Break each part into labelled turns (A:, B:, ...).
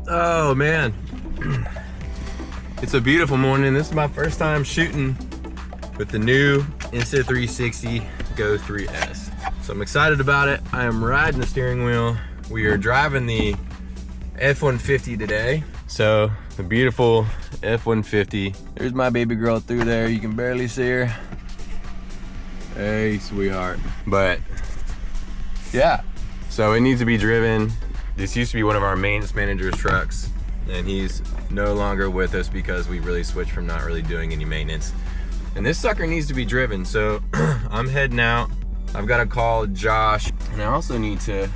A: Oh man, it's a beautiful morning. This is my first time shooting with the new Insta360 Go 3S. So I'm excited about it. I am riding the steering wheel. We are driving the F-150 today. So the beautiful F-150. There's my baby girl through there. You can barely see her. Hey, sweetheart. But yeah, so it needs to be driven. This used to be one of our maintenance manager's trucks, and he's no longer with us because we really switched from not really doing any maintenance. And this sucker needs to be driven, so I'm heading out. I've got to call Josh, and I also need to,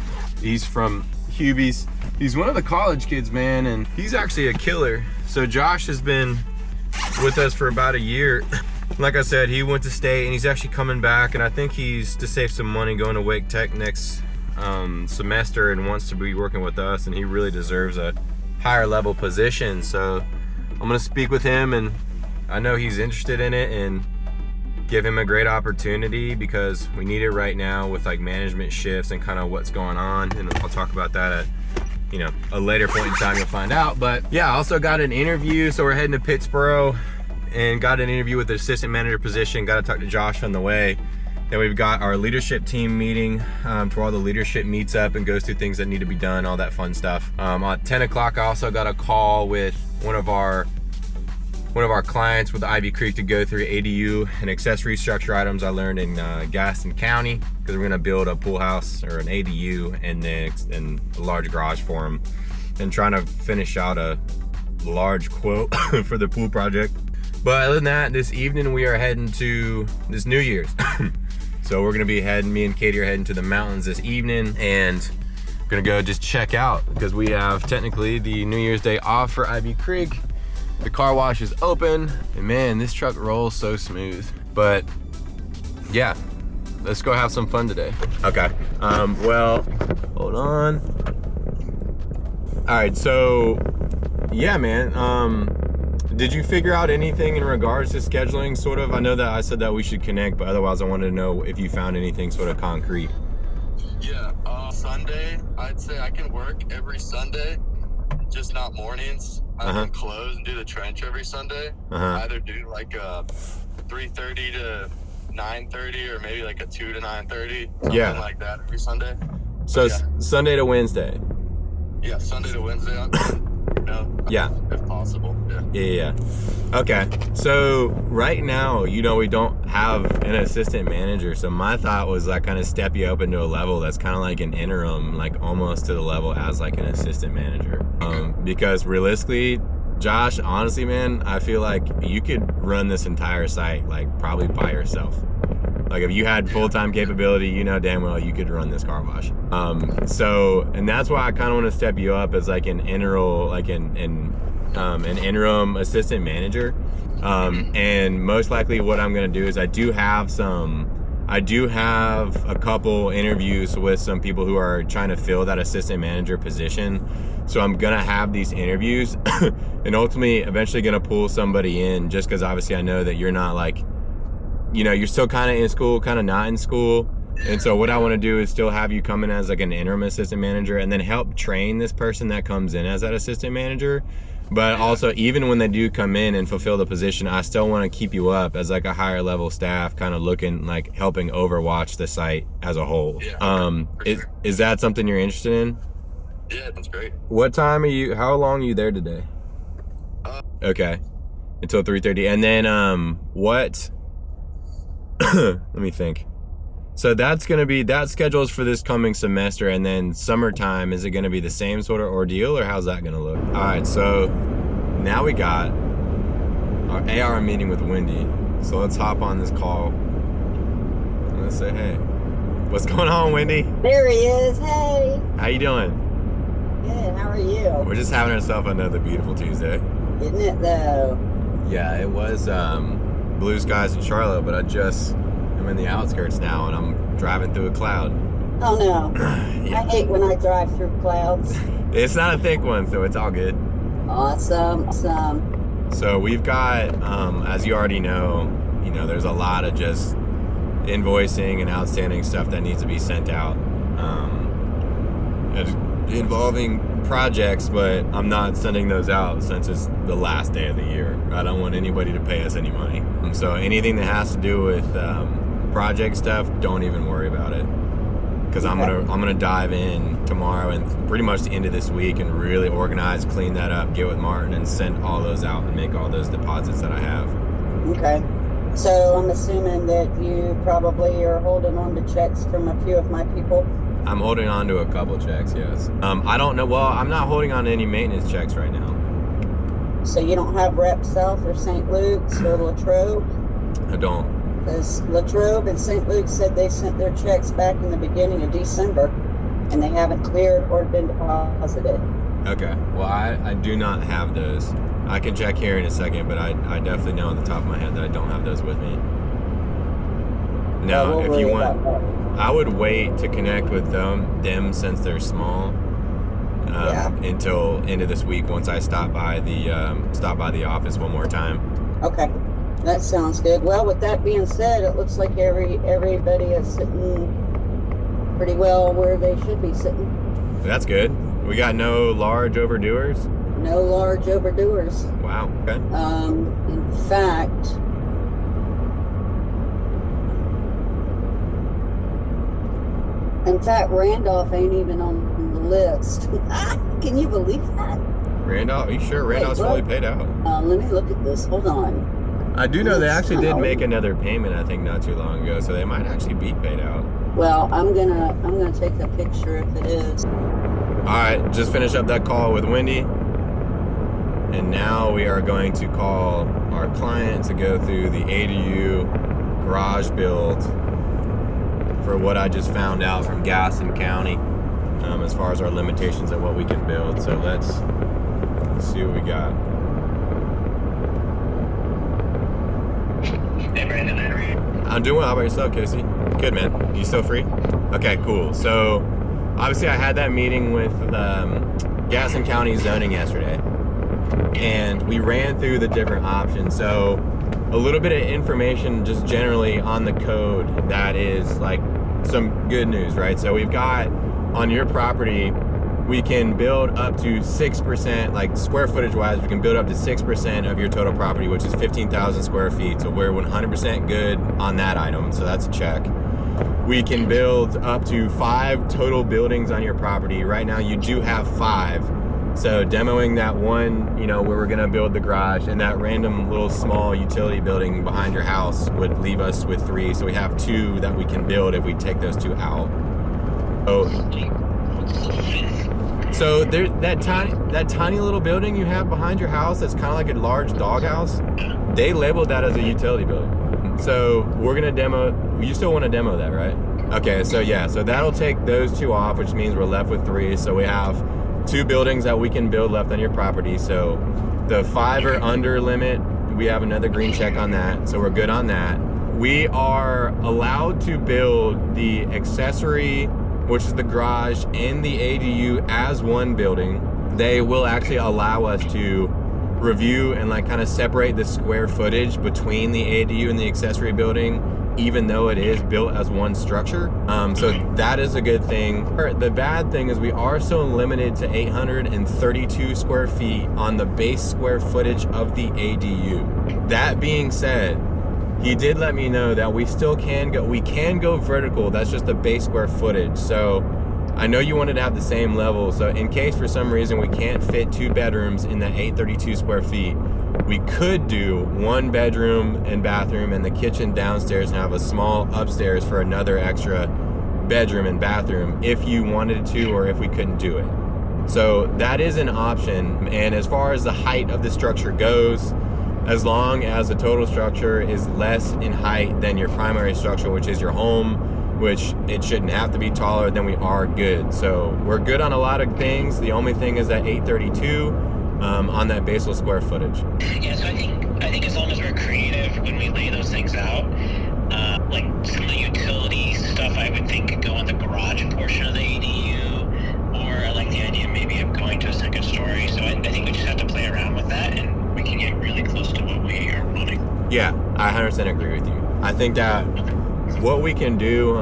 A: he's from Hubies. He's one of the college kids, man, and he's actually a killer. So Josh has been with us for about a year. Like I said, he went to state, and he's actually coming back, and I think he's, to save some money, going to Wake Tech next semester and wants to be working with us, and he really deserves a higher level position. So I'm gonna speak with him, and I know he's interested in it, and give him a great opportunity because we need it right now with like management shifts and kind of what's going on. And I'll talk about that at a later point in time, you'll find out. But yeah, I also got an interview, so we're heading to Pittsboro and got an interview with the assistant manager position. Got to talk to Josh on the way. Then we've got our leadership team meeting for all the leadership meets up and goes through things that need to be done, all that fun stuff. At 10 o'clock, I also got a call with one of our clients with Ivy Creek to go through ADU and accessory structure items I learned in Gaston County, because we're gonna build a pool house or an ADU and then a large garage for them, and trying to finish out a large quote for the pool project. But other than that, this evening we are heading to this New Year's. So we're gonna be heading, me and Katie are heading to the mountains this evening, and we're gonna go just check out, because we have technically the New Year's Day off for Ivy Creek. The car wash is open, and man, this truck rolls so smooth. But yeah, let's go have some fun today. Okay, well, hold on. All right, so yeah, man, did you figure out anything in regards to scheduling, sort of? I know that I said that we should connect, but otherwise I wanted to know if you found anything sort of concrete.
B: Yeah, Sunday, I'd say I can work every Sunday, just not mornings. I can close and do the trench every Sunday. Either do like a 3:30 to 9:30, or maybe like a 2 to 9:30, something like that every Sunday.
A: So yeah. Sunday to Wednesday?
B: Yeah, Sunday to Wednesday.
A: Yeah,
B: if possible.
A: Yeah. Okay, so right now, we don't have an assistant manager, so my thought was like kind of step you up into a level that's kind of like an interim, like almost to the level as like an assistant manager. Because realistically, Josh, honestly, man, I feel like you could run this entire site like probably by yourself. Like if you had full-time capability, damn well you could run this car wash. And that's why I kind of want to step you up as like an interim, like an interim assistant manager. And most likely what I'm going to do is I do have a couple interviews with some people who are trying to fill that assistant manager position. So I'm going to have these interviews and ultimately eventually going to pull somebody in, just because obviously I know that you're not like, you're still kind of in school, kind of not in school. And so what I want to do is still have you come in as like an interim assistant manager, and then help train this person that comes in as that assistant manager. But also, even when they do come in and fulfill the position, I still want to keep you up as like a higher level staff, kind of looking like helping overwatch the site as a whole. Is that something you're interested in?
B: Yeah, that's great.
A: What time how long are you there today? Okay, until 3:30. And then what? Let me think. So that schedule is for this coming semester, and then summertime, is it going to be the same sort of ordeal, or how's that going to look? All right, so now we got our AR meeting with Wendy. So let's hop on this call and let's say, hey, what's going on, Wendy?
C: There he is. Hey.
A: How you doing?
C: Good. How are you?
A: We're just having ourselves another beautiful Tuesday.
C: Isn't it though?
A: Yeah, it was blue skies in Charlotte, but I'm in the outskirts now, and I'm driving through a cloud.
C: Oh no.
A: Yeah.
C: I hate when I drive through clouds.
A: It's not a thick one, so it's all good.
C: Awesome.
A: So we've got, as you already know, there's a lot of just invoicing and outstanding stuff that needs to be sent out. involving projects, but I'm not sending those out since it's the last day of the year. I don't want anybody to pay us any money. So anything that has to do with project stuff, don't even worry about it. Because I'm gonna dive in tomorrow and pretty much the end of this week and really organize, clean that up, get with Martin, and send all those out and make all those deposits that I have.
C: Okay. So I'm assuming that you probably are holding on to checks from a few of my people.
A: I'm holding on to a couple checks, yes. I don't know. Well, I'm not holding on to any maintenance checks right now.
C: So you don't have Rep South or St. Luke's or Latrobe?
A: I don't.
C: Because Latrobe and St. Luke's said they sent their checks back in the beginning of December, and they haven't cleared or been deposited.
A: Okay. Well, I do not have those. I can check here in a second, but I definitely know on the top of my head that I don't have those with me. Now, if you want, I would wait to connect with them since they're small until end of this week once I stop by the office one more time. Okay.
C: That sounds good. Well, with that being said, it looks like everybody is sitting pretty well where they should be sitting.
A: That's good. We got no large overdoers?
C: No large overdoers.
A: Wow, okay.
C: In fact, Randolph ain't even on the list. Can you believe that?
A: Randolph? Are you sure Randolph's fully paid out?
C: Let me look at this. Hold on.
A: I do know they actually did make another payment, I think, not too long ago, so they might actually be paid out.
C: Well, I'm gonna take a picture if it is.
A: All right, just finish up that call with Wendy, and now we are going to call our client to go through the ADU garage build for what I just found out from Gaston County as far as our limitations of what we can build. So let's see what we got.
D: Hey Brandon, how are you?
A: I'm doing well. How about yourself, Casey? Good, man. You still free? Okay, cool. So obviously I had that meeting with Gaston County zoning yesterday, and we ran through the different options. So a little bit of information just generally on the code that is like some good news, right? So we've got on your property, we can build up to 6%, like square footage wise, we can build up to 6% of your total property, which is 15,000 square feet. So we're 100% good on that item. So that's a check. We can build up to 5 total buildings on your property. Right now you do have 5. So demoing that one, where we're gonna build the garage, and that random little small utility building behind your house would leave us with 3. So we have 2 that we can build if we take those 2 out. So there, that tiny little building you have behind your house that's kind of like a large doghouse, they labeled that as a utility building. So we're gonna demo. You still want to demo that, right? Okay, so yeah, so that'll take those 2 off, which means we're left with 3. So we have 2 buildings that we can build left on your property. So the 5 or under limit, we have another green check on that. So we're good on that. We are allowed to build the accessory, which is the garage, and the ADU as one building. They will actually allow us to review and like kind of separate the square footage between the ADU and the accessory building, even though it is built as one structure. So that is a good thing. The bad thing is we are still limited to 832 square feet on the base square footage of the ADU. That being said, he did let me know that we still can go vertical. That's just the base square footage. So I know you wanted to have the same level. So in case for some reason we can't fit 2 bedrooms in that 832 square feet, we could do 1 bedroom and bathroom and the kitchen downstairs and have a small upstairs for another extra bedroom and bathroom if you wanted to, or if we couldn't do it. So that is an option. And as far as the height of the structure goes, as long as the total structure is less in height than your primary structure, which is your home, which it shouldn't have to be taller, then we are good. So we're good on a lot of things. The only thing is that 832 on that basal square footage.
D: Yeah, so I think as long as we're creative when we lay those things out, like some of the utility stuff, I would think could go in the garage portion of the ADU, or I like the idea maybe of going to a second story. So I think we just have to play around with that, and we can get really close to what we are running.
A: Yeah, I 100% agree with you. I think that what we can do,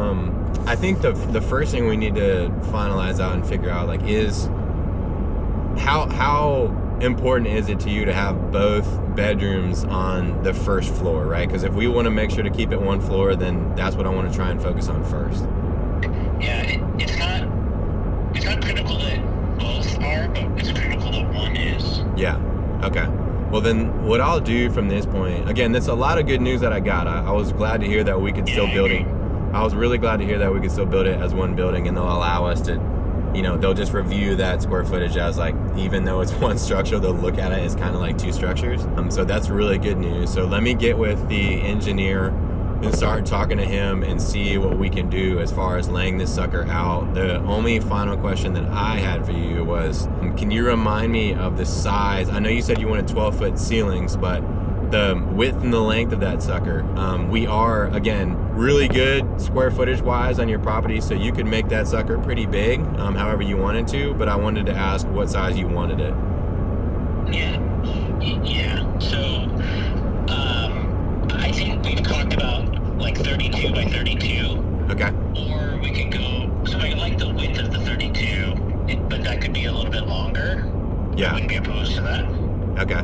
A: I think the first thing we need to finalize out and figure out like is how important is it to you to have both bedrooms on the first floor, right? Because if we want to make sure to keep it one floor, then that's what I want to try and focus on first.
D: Yeah, it's not critical that both are, but it's critical that one is.
A: Yeah. Okay. Well, then what I'll do from this point, again, that's a lot of good news that I got. I was glad to hear that we could still build it. I was really glad to hear that we could still build it as one building, and they'll allow us to, they'll just review that square footage as like, even though it's one structure, they'll look at it as kind of like two structures. So that's really good news. So let me get with the engineer and start talking to him and see what we can do as far as laying this sucker out. The only final question that I had for you was, can you remind me of the size? I know you said you wanted 12-foot ceilings, but the width and the length of that sucker. We are, again, really good square footage wise on your property, so you could make that sucker pretty big, however you wanted to, but I wanted to ask what size you wanted it.
D: Yeah. So, I think we've talked about like 32 by 32.
A: Okay.
D: Or we could go, so I like the width of the 32, but that could be a little bit longer.
A: Yeah.
D: I wouldn't be opposed to that.
A: Okay.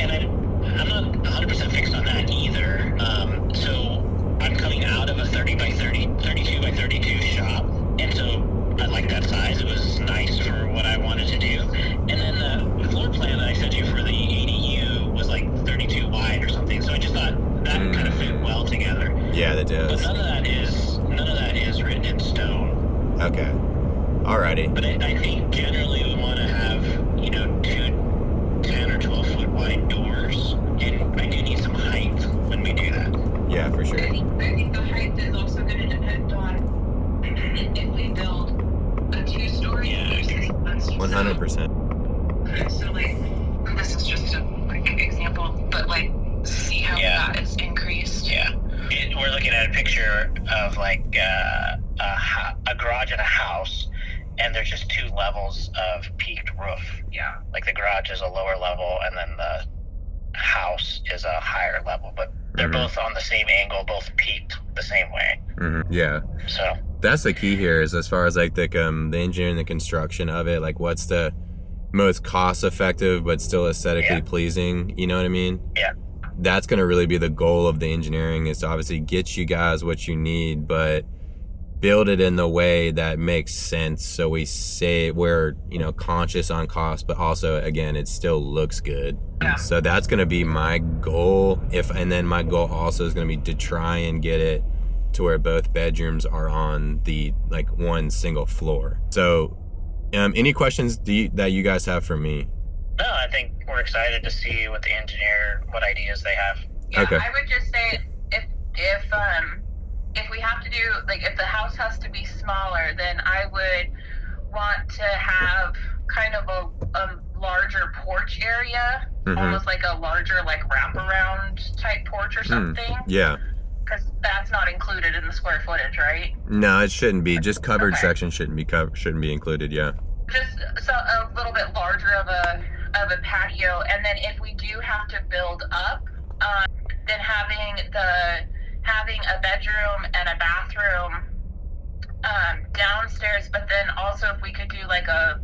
D: And I'm not 100% fixed on that either. So I'm coming out of a 32 by 32 shop, and so I like that size. It was nice for what I wanted to do. And then the floor plan that I sent you for the ADU was like 32 wide or something. So I just thought that kind of fit well together.
A: Yeah, that does.
D: But none of that is written in stone.
A: Okay. Alrighty.
D: But I think generally we want to have, two 10 or 12 foot wide doors, and I do need some height when we do that.
A: Yeah, for sure.
E: I think the height is also going to depend on if we build a 2-story.
D: Yeah.
A: 100%.
E: Okay, so this is just a example, but see how that is increased.
D: Yeah. We're looking at a picture of a garage and a house, and there's just 2 levels of peaked roof.
E: Yeah.
D: Like the garage is a lower level, and then the house is a higher level, but they're both on the same angle, both peaked the same way.
A: Yeah.
D: So
A: that's the key here, is as far as the engineering, the construction of it, what's the most cost effective but still aesthetically pleasing, you know what I mean?
D: Yeah.
A: That's going to really be the goal of the engineering, is to obviously get you guys what you need, but build it in the way that makes sense, so we say we're conscious on cost, but also again it still looks good. So that's going to be my goal, and then my goal also is going to be to try and get it to where both bedrooms are on the one single floor. So any questions that you guys have for me?
D: No, I think we're excited to see what what ideas they have.
E: Yeah,
A: Okay.
E: I would just say if we have to do, if the house has to be smaller, then I would want to have kind of a larger porch area, almost like a larger wraparound type porch or something.
A: Yeah.
E: Because that's not included in the square footage, right?
A: No, it shouldn't be. Just covered section shouldn't be included. Yeah.
E: Just a little bit larger of a patio, and then if we do have to build up, then having a bedroom and a bathroom downstairs, but then also if we could do a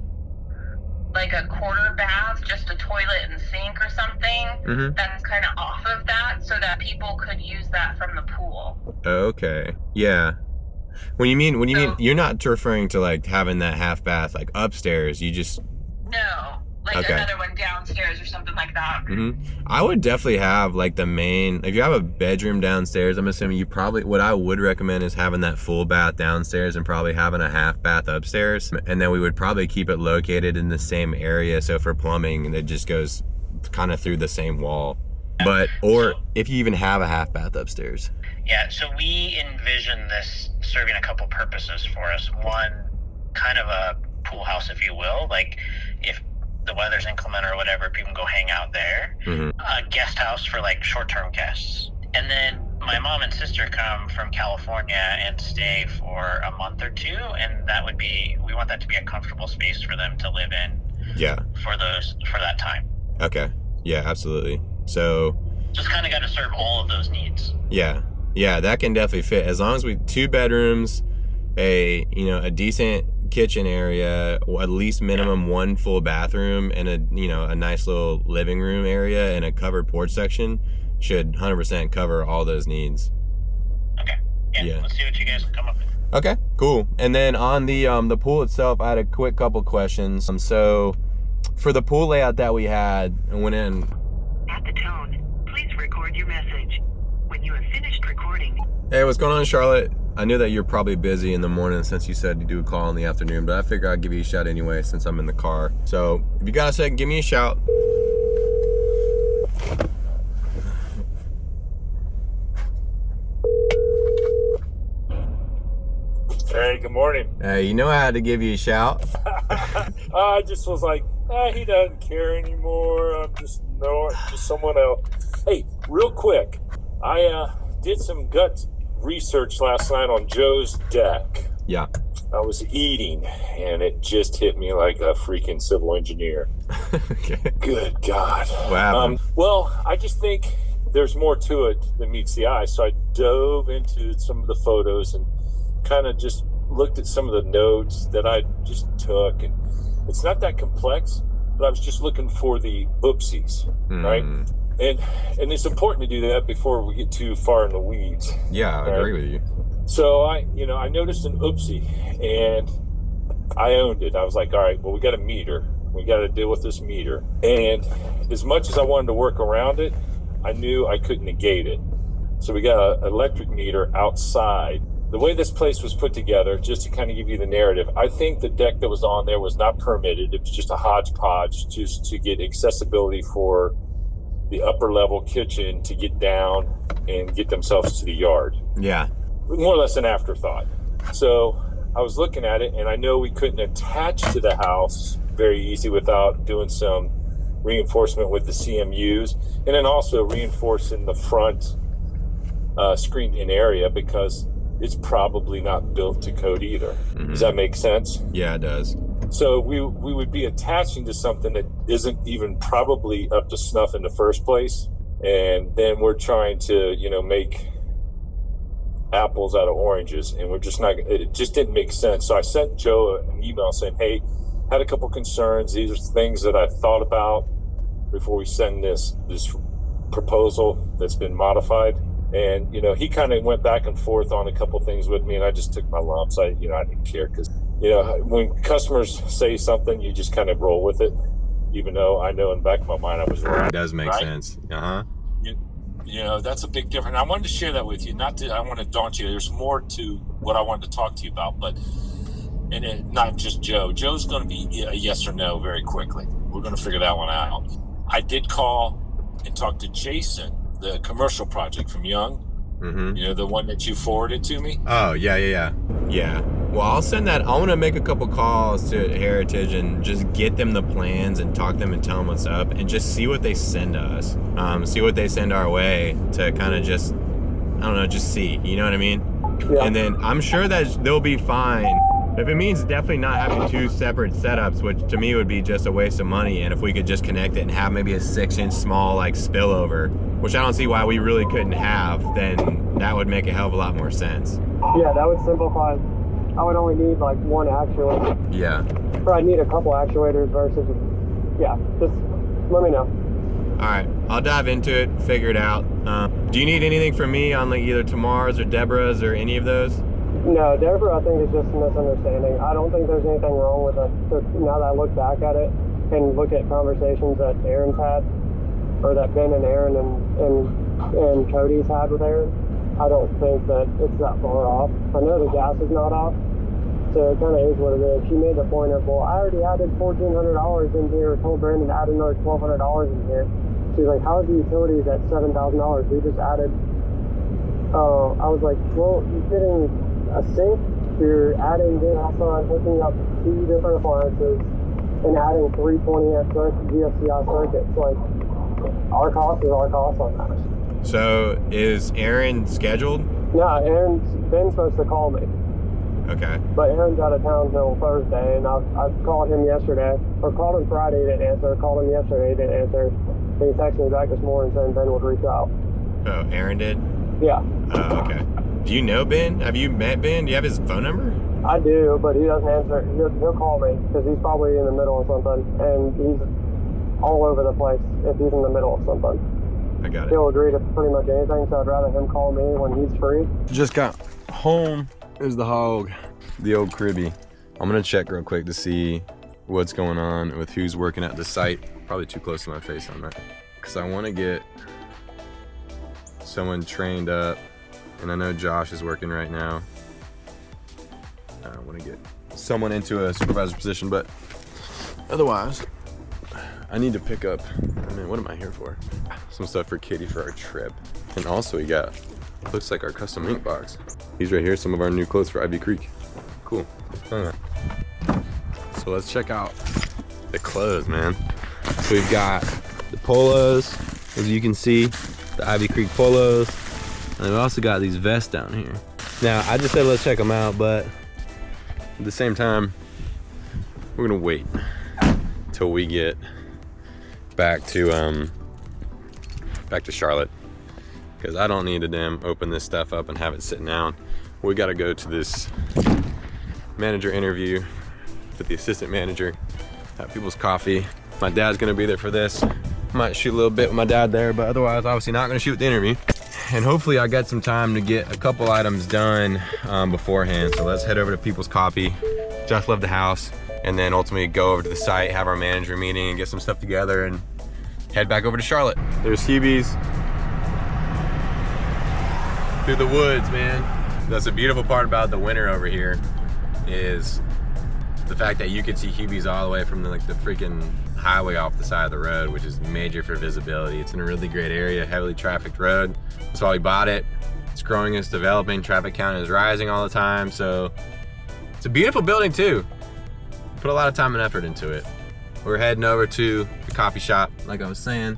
E: quarter bath, just a toilet and sink or something, that's kind of off of that, so that people could use that from the pool.
A: Okay. Yeah. When you mean you're not referring to having that half bath upstairs, you just
E: No. Another one downstairs or something like that.
A: I would definitely have the main, if you have a bedroom downstairs, I'm assuming what I would recommend is having that full bath downstairs and probably having a half bath upstairs. And then we would probably keep it located in the same area. So for plumbing, it just goes kind of through the same wall. Or if you even have a half bath upstairs.
D: Yeah, so we envision this serving a couple purposes for us. One, kind of a pool house, if you will. If the weather's inclement or whatever, people can go hang out there. A guest house for short-term guests. And then my mom and sister come from California and stay for a month or 2, and we want that to be a comfortable space for them to live in.
A: Yeah.
D: For that time.
A: Okay. Yeah, absolutely. So
D: just kind of got to serve all of those needs.
A: Yeah, that can definitely fit, as long as 2 bedrooms, a decent kitchen area, at least minimum one full bathroom, and a nice little living room area and a covered porch section should 100% cover all those needs.
D: Okay. Yeah. Let's see what you guys can come up with.
A: Okay, cool. And then on the pool itself, I had a quick couple questions. So for the pool layout that we had, I went in.
F: At the tone, please record your message. When you have finished recording.
A: Hey, what's going on, Charlotte? I knew that you're probably busy in the morning since you said you do a call in the afternoon, but I figured I'd give you a shout anyway since I'm in the car. So if you got a second, give me a shout.
G: Hey, good morning.
A: Hey, you know I had to give you a shout.
G: I just was like, he doesn't care anymore. I'm just someone else. Hey, real quick, I did some gut research last night on Joe's deck.
A: Yeah.
G: I was eating, and it just hit me like a freaking civil engineer.
A: Okay.
G: Good God.
A: What happened?
G: Well, I just think there's more to it than meets the eye. So I dove into some of the photos and kind of just looked at some of the notes that I just took, and it's not that complex, but I was just looking for the oopsies, right? And it's important to do that before we get too far in the weeds.
A: Yeah, I agree with you.
G: So I noticed an oopsie, and I owned it. I was like, all right, well, we got a meter. We got to deal with this meter. And as much as I wanted to work around it, I knew I couldn't negate it. So we got an electric meter outside. The way this place was put together, just to kind of give you the narrative, I think the deck that was on there was not permitted. It was just a hodgepodge just to get accessibility for the upper level kitchen to get down and get themselves to the yard.
A: Yeah.
G: More or less an afterthought. So I was looking at it, and I know we couldn't attach to the house very easy without doing some reinforcement with the CMUs, and then also reinforcing the front screened-in area because it's probably not built to code either. Does that make sense?
A: Yeah, it does.
G: So we would be attaching to something that isn't even probably up to snuff in the first place, and then we're trying to make apples out of oranges, and we're just not. It just didn't make sense. So I sent Joe an email saying, hey, had a couple concerns. These are things that I thought about before we send this proposal that's been modified. And he kind of went back and forth on a couple things with me, and I just took my lumps. I didn't care because when customers say something, you just kind of roll with it, even though I know in the back of my mind I was right.
A: It does make sense.
G: That's a big difference. I wanted to share that with you. I want to daunt you. There's more to what I wanted to talk to you about, not just Joe. Joe's going to be a yes or no very quickly. We're going to figure that one out. I did call and talk to Jason, the commercial project from Young. The one that you forwarded to me.
A: Oh, yeah. Well, I'll send that. I want to make a couple calls to Heritage and just get them the plans and talk to them and tell them what's up and just see what they send us. See what they send our way to kind of just, just see. You know what I mean? Yeah. And then I'm sure that they'll be fine. If it means definitely not having two separate setups, which to me would be just a waste of money, and if we could just connect it and have maybe a 6-inch small spillover, which I don't see why we really couldn't have, then that would make a hell of a lot more sense.
H: Yeah, that would simplify. I would only need one actuator.
A: Yeah.
H: Or I'd need a couple actuators versus, just let me know.
A: All right, I'll dive into it, figure it out. Do you need anything from me on either Tamar's or Deborah's or any of those?
H: No, Deborah, I think is just a misunderstanding. I don't think there's anything wrong with it. Now that I look back at it and look at conversations that Aaron's had, or that Ben and Aaron and Cody's had with Aaron, I don't think that it's that far off. I know the gas is not off, so it kind of is what it is. She made the point of, well, I already added $1,400 in here, told Brandon to add another $1,200 in here. She's like, how is the utilities at $7,000? We just added, I was like, well, you're getting a sink, you're adding gas on, hooking up 2 different appliances, and adding 3 20-amp GFCI circuits. Our cost is our cost on that.
A: So is Aaron scheduled?
H: No, Ben's supposed to call me.
A: Okay.
H: But Aaron's out of town till Thursday, and I called him yesterday, or called him Friday, he didn't answer, called him yesterday, he didn't answer. He texted me back this morning saying Ben would reach out.
A: Oh, Aaron did?
H: Yeah.
A: Oh, okay. Do you know Ben? Have you met Ben? Do you have his phone number?
H: I do, but he doesn't answer. He'll call me because he's probably in the middle of something, and he's all over the place if he's in the middle of something.
A: I got it.
H: He'll agree to pretty much anything, so I'd rather him call me when he's free.
A: Just got home. There's the hog, the old cribby. I'm gonna check real quick to see what's going on with who's working at the site. Probably too close to my face on that, because I want to get someone trained up, and I know Josh is working right now. I want to get someone into a supervisor position, but otherwise, I need to pick up, I mean, what am I here for? Some stuff for Kitty for our trip. And also we got, looks like our custom ink box. These right here, some of our new clothes for Ivy Creek. Cool. So let's check out the clothes, man. So we've got the polos, as you can see, the Ivy Creek polos. And we've also got these vests down here. Now, I just said let's check them out, but at the same time, we're gonna wait till we get back to Charlotte, because I don't need to damn open this stuff up and have it sitting down. We got to go to this manager interview with the assistant manager at People's Coffee. My dad's gonna be there for this. Might shoot a little bit with my dad there, but otherwise obviously not gonna shoot the interview. And hopefully I got some time to get a couple items done beforehand. So let's head over to People's Coffee, just left the house, and then ultimately go over to the site, have our manager meeting, and get some stuff together, and head back over to Charlotte. There's Hubies. Through the woods, man. That's the beautiful part about the winter over here, is the fact that you can see Hubies all the way from the freaking highway off the side of the road, which is major for visibility. It's in a really great area, heavily trafficked road. That's why we bought it. It's growing, it's developing, traffic count is rising all the time. So it's a beautiful building too. Put a lot of time and effort into it. We're heading over to the coffee shop, like I was saying,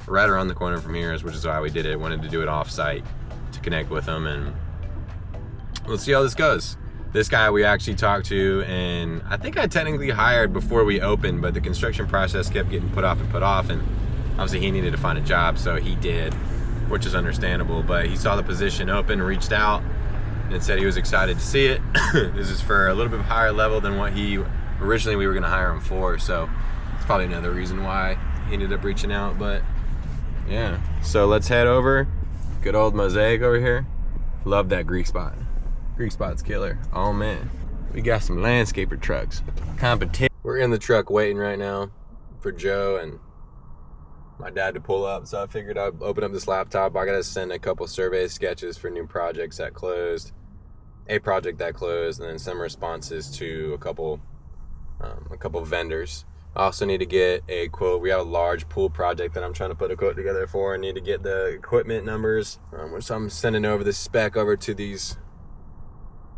A: right around the corner from here, which is why we did it. Wanted to do it off site to connect with them, and let's see how this goes. This guy we actually talked to, and I think I technically hired before we opened, but the construction process kept getting put off, and obviously he needed to find a job, so he did, which is understandable. But he saw the position open, reached out, and said he was excited to see it. This is for a little bit higher level than what we were gonna hire him for, so it's probably another reason why he ended up reaching out. But yeah, so let's head over. Good old Mosaic over here. Love that Greek spot. Greek spot's killer. Oh man, we got some landscaper trucks. Competition. We're in the truck waiting right now for Joe and my dad to pull up, so I figured I'd open up this laptop. I gotta send a couple survey sketches for new projects that closed, a project that closed, and then some responses to a couple vendors. I also need to get a quote. We have a large pool project that I'm trying to put a quote together for. I need to get the equipment numbers, which I'm sending over the spec over to these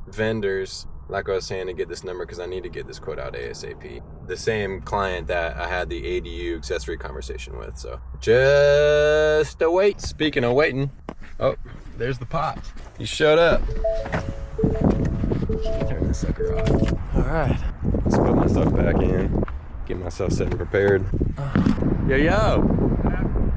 A: vendors, like I was saying, to get this number, because I need to get this quote out ASAP. The same client that I had the ADU accessory conversation with. So just a wait. Speaking of waiting, oh, there's the pot. He showed up. Turn this sucker off. All right, let's put my stuff back in, get myself set and prepared. Yo,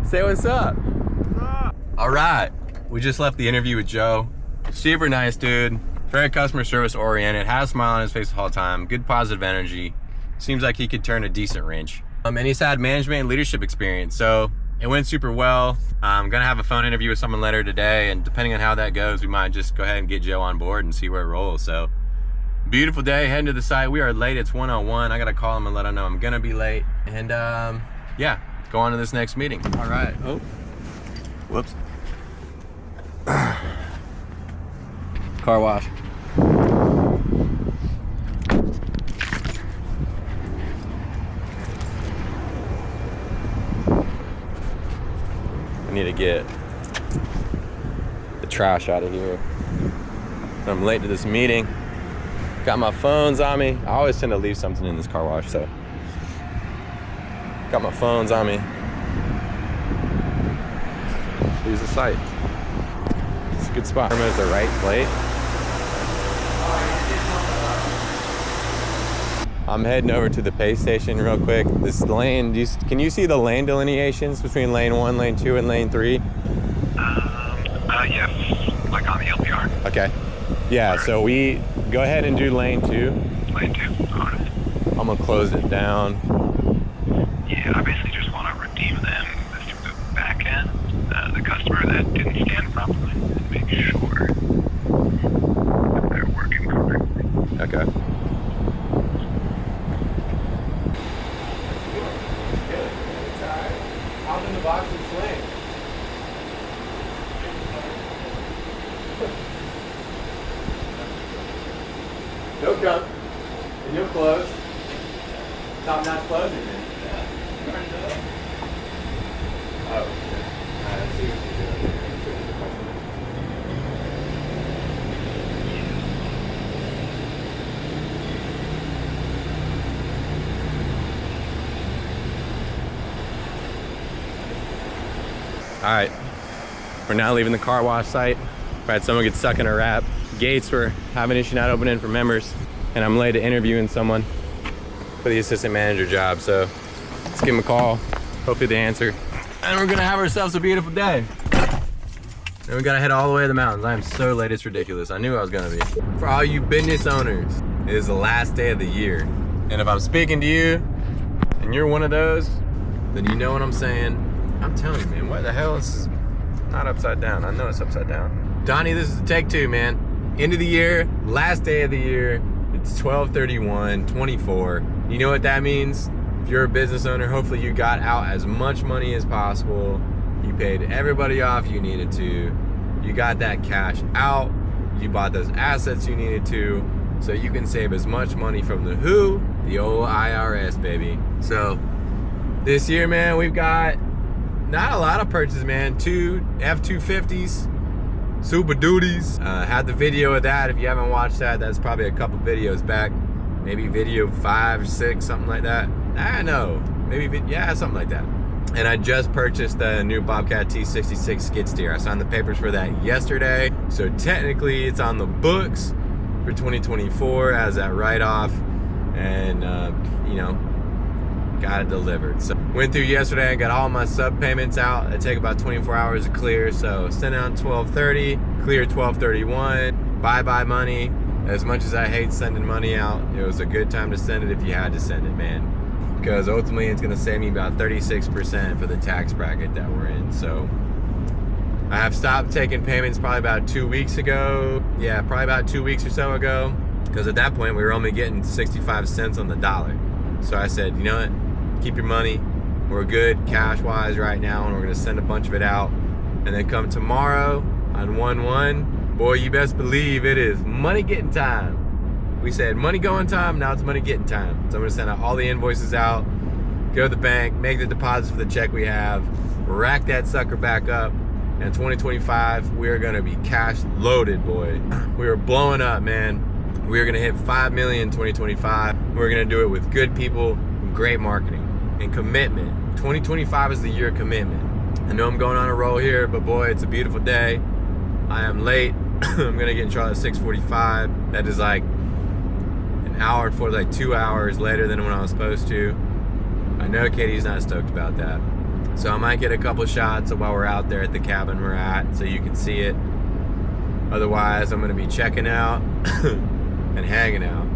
A: say what's up. What's up? All right, we just left the interview with Joe. Super nice dude. Very customer service oriented, has a smile on his face the whole time, good positive energy. Seems like he could turn a decent wrench. And he's had management and leadership experience, so it went super well. I'm gonna have a phone interview with someone later today, and depending on how that goes, we might just go ahead and get Joe on board and see where it rolls. So, beautiful day, heading to the site. We are late, it's 1:01. I gotta call him and let him know I'm gonna be late. And yeah, go on to this next meeting. All right, oh, whoops. Car wash. I need to get the trash out of here. I'm late to this meeting. Got my phones on me. I always tend to leave something in this car wash, so. Got my phones on me. Here's the site. It's a good spot. Is the right plate. I'm heading over to the pay station real quick. This lane, can you see the lane delineations between lane 1, lane 2, and lane 3?
I: Yes, like on the LPR. car.
A: Okay. Yeah, so we go ahead and do lane 2.
I: Lane 2, on it.
A: I'm gonna close it down.
I: Yeah, I basically just want to redeem them through the back end, the customer that didn't scan properly, and make sure that they're working correctly.
A: Okay. Hop in the box and swing. He'll come, and you'll close. Top-notch closing, man. Oh, shit. I see what you're doing. All right, we're now leaving the car wash site. We had someone get stuck in a wrap. Gates were having an issue not opening for members, and I'm late to interviewing someone for the assistant manager job. So let's give them a call. Hopefully they answer. And we're gonna have ourselves a beautiful day. And we gotta head all the way to the mountains. I am so late, it's ridiculous. I knew I was gonna be. For all you business owners, it is the last day of the year. And if I'm speaking to you, and you're one of those, then you know what I'm saying. I'm telling you, man, what the hell? This is not upside down. I know it's upside down. Donnie, this is take 2, man. End of the year, last day of the year. It's 12/31/24. You know what that means? If you're a business owner, hopefully you got out as much money as possible. You paid everybody off you needed to. You got that cash out. You bought those assets you needed to. So you can save as much money from the who? The old IRS, baby. So this year, man, we've got not a lot of purchases, man. 2 F-250s, Super Duties. Had the video of that. If you haven't watched that, that's probably a couple videos back. Maybe video 5 or 6, something like that. I know, maybe, yeah, something like that. And I just purchased the new Bobcat T66 skid steer. I signed the papers for that yesterday. So technically it's on the books for 2024 as that write-off. And, you know, got it delivered. So went through yesterday and got all my sub payments out. It take about 24 hours to clear. So sent out 12/30, clear 12/31, bye money. As much as I hate sending money out, it was a good time to send it if you had to send it, man. Because ultimately it's gonna save me about 36% for the tax bracket that we're in. So I have stopped taking payments probably about 2 weeks ago. Yeah, probably about 2 weeks or so ago. Because at that point we were only getting 65 cents on the dollar. So I said, you know what? Keep your money. We're good cash-wise right now, and we're gonna send a bunch of it out. And then come tomorrow on 1/1, boy, you best believe it is money getting time. We said money going time, now it's money getting time. So I'm gonna send out all the invoices out, go to the bank, make the deposits for the check we have, rack that sucker back up. And 2025, we are gonna be cash loaded, boy. We are blowing up, man. We are gonna hit 5 million in 2025. We're gonna do it with good people, great marketing, and commitment. 2025 is the year of commitment. I know I'm going on a roll here, but boy, it's a beautiful day. I am late. I'm gonna get in Charlotte at 6:45. That is like an hour for like 2 hours later than when I was supposed to. I know Katie's not stoked about that. So I might get a couple shots of while we're out there at the cabin we're at so you can see it. Otherwise, I'm gonna be checking out and hanging out.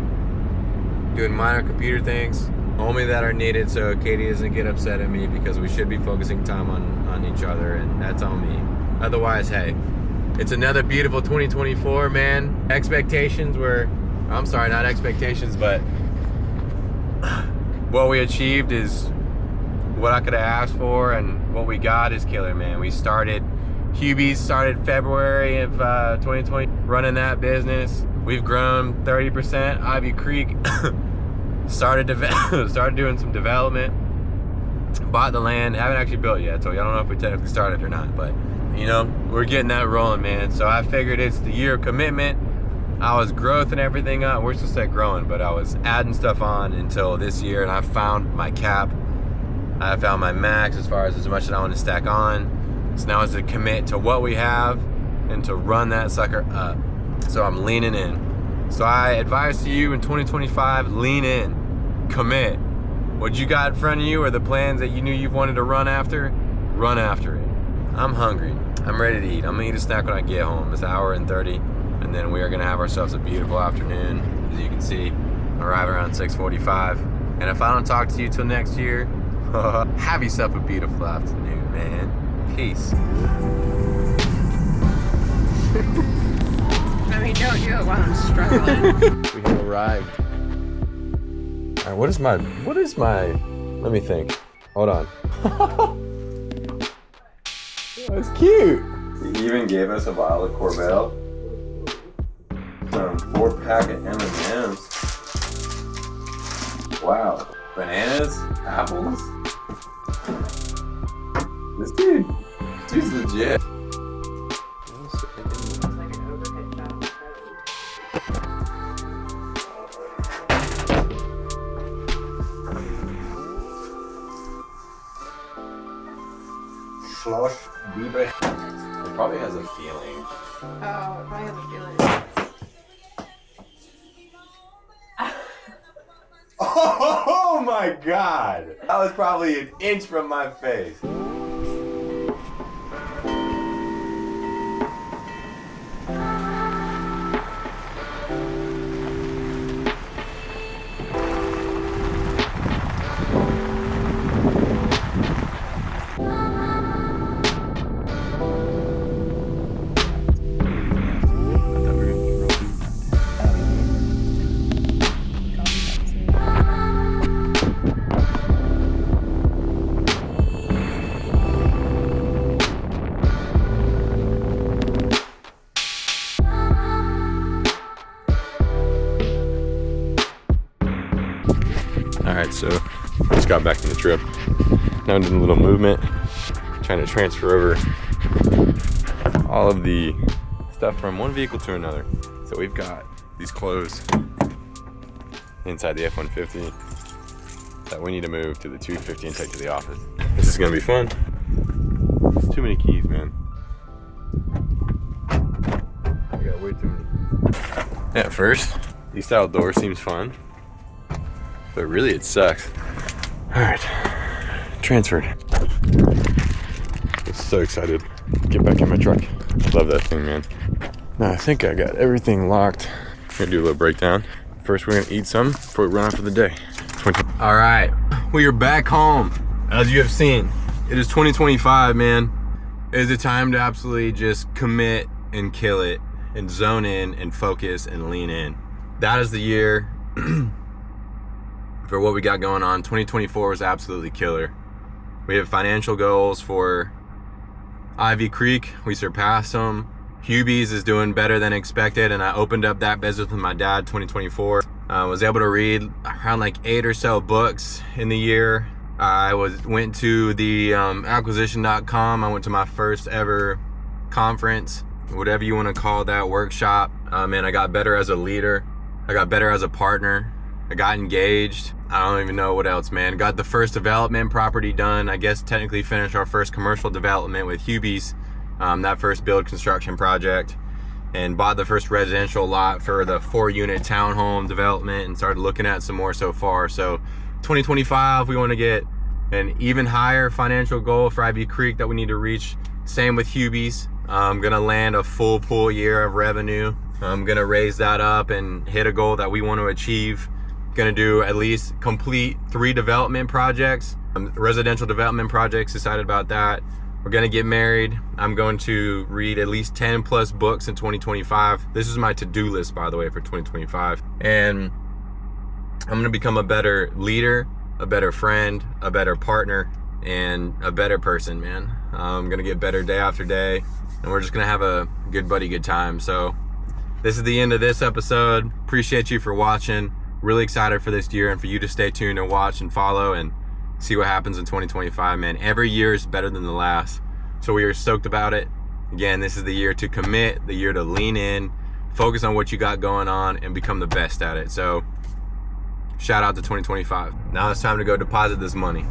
A: Doing minor computer things, only that are needed so Katie doesn't get upset at me because we should be focusing time on each other, and that's on me. Otherwise, hey, it's another beautiful 2024, man. Expectations were, I'm sorry, not expectations, but what we achieved is what I could have asked for, and what we got is killer, man. We started, Hubies started February of 2020, running that business. We've grown 30%. Ivy Creek started doing some development. Bought the land, haven't actually built yet, so I don't know if we technically started or not, but you know, we're getting that rolling, man. So I figured it's the year of commitment. I was growing everything up. We're still set growing, but I was adding stuff on until this year, and I found my cap. I found my max as far as much as I want to stack on. So now it's to commit to what we have and to run that sucker up. So I'm leaning in. So I advise to you in 2025, lean in, commit. What you got in front of you or the plans that you knew you wanted to run after it. I'm hungry. I'm ready to eat. I'm gonna eat a snack when I get home. It's an hour and 30. And then we are gonna have ourselves a beautiful afternoon. As you can see, arrive around 6:45. And if I don't talk to you till next year, have yourself a beautiful afternoon, man. Peace.
C: I mean, don't do it while I'm struggling.
A: We have arrived. All right, what is my, let me think. Hold on. That's cute. He even gave us a bottle of Corvette. Some 4-pack of M&Ms. Wow. Bananas, apples. This dude's legit. It probably has a feeling.
C: Oh, it probably has a feeling.
A: Oh my God! That was probably an inch from my face. Alright, so just got back from the trip. Now I'm doing a little movement, trying to transfer over all of the stuff from one vehicle to another. So we've got these clothes inside the F-150 that we need to move to the 250 and take to the office. This is gonna be fun. There's too many keys, man. I got way too many. At first, the style door seems fun, but really it sucks. All right, transferred. I'm so excited. Get back in my truck. Love that thing, man. Now I think I got everything locked. I'm gonna do a little breakdown. First, we're gonna eat some before we run off for the day. All right, we are back home. As you have seen, it is 2025, man. It is a time to absolutely just commit and kill it and zone in and focus and lean in. That is the year for what we got going on. 2024 was absolutely killer. We have financial goals for Ivy Creek. We surpassed them. Hubies is doing better than expected, and I opened up that business with my dad 2024. I was able to read around like 8 or so books in the year. I went to the acquisition.com. I went to my first ever conference, whatever you want to call that, workshop. And I got better as a leader. I got better as a partner. I got engaged. I don't even know what else, man. Got the first development property done. I guess technically finished our first commercial development with Hubies, that first build construction project, and bought the first residential lot for the 4-unit townhome development and started looking at some more so far. So 2025, we want to get an even higher financial goal for Ivy Creek that we need to reach. Same with Hubies. I'm gonna land a full pool year of revenue. I'm gonna raise that up and hit a goal that we want to achieve. Gonna do at least complete 3 development projects, residential development projects, decided about that. We're gonna get married. I'm going to read at least 10 plus books in 2025. This is my to-do list, by the way, for 2025. And I'm gonna become a better leader, a better friend, a better partner, and a better person, man. I'm gonna get better day after day, and we're just gonna have a good buddy, good time. So this is the end of this episode. Appreciate you for watching. Really excited for this year and for you to stay tuned and watch and follow and see what happens in 2025, man. Every year is better than the last. So we are stoked about it. Again, this is the year to commit, the year to lean in, focus on what you got going on, and become the best at it. So shout out to 2025. Now it's time to go deposit this money.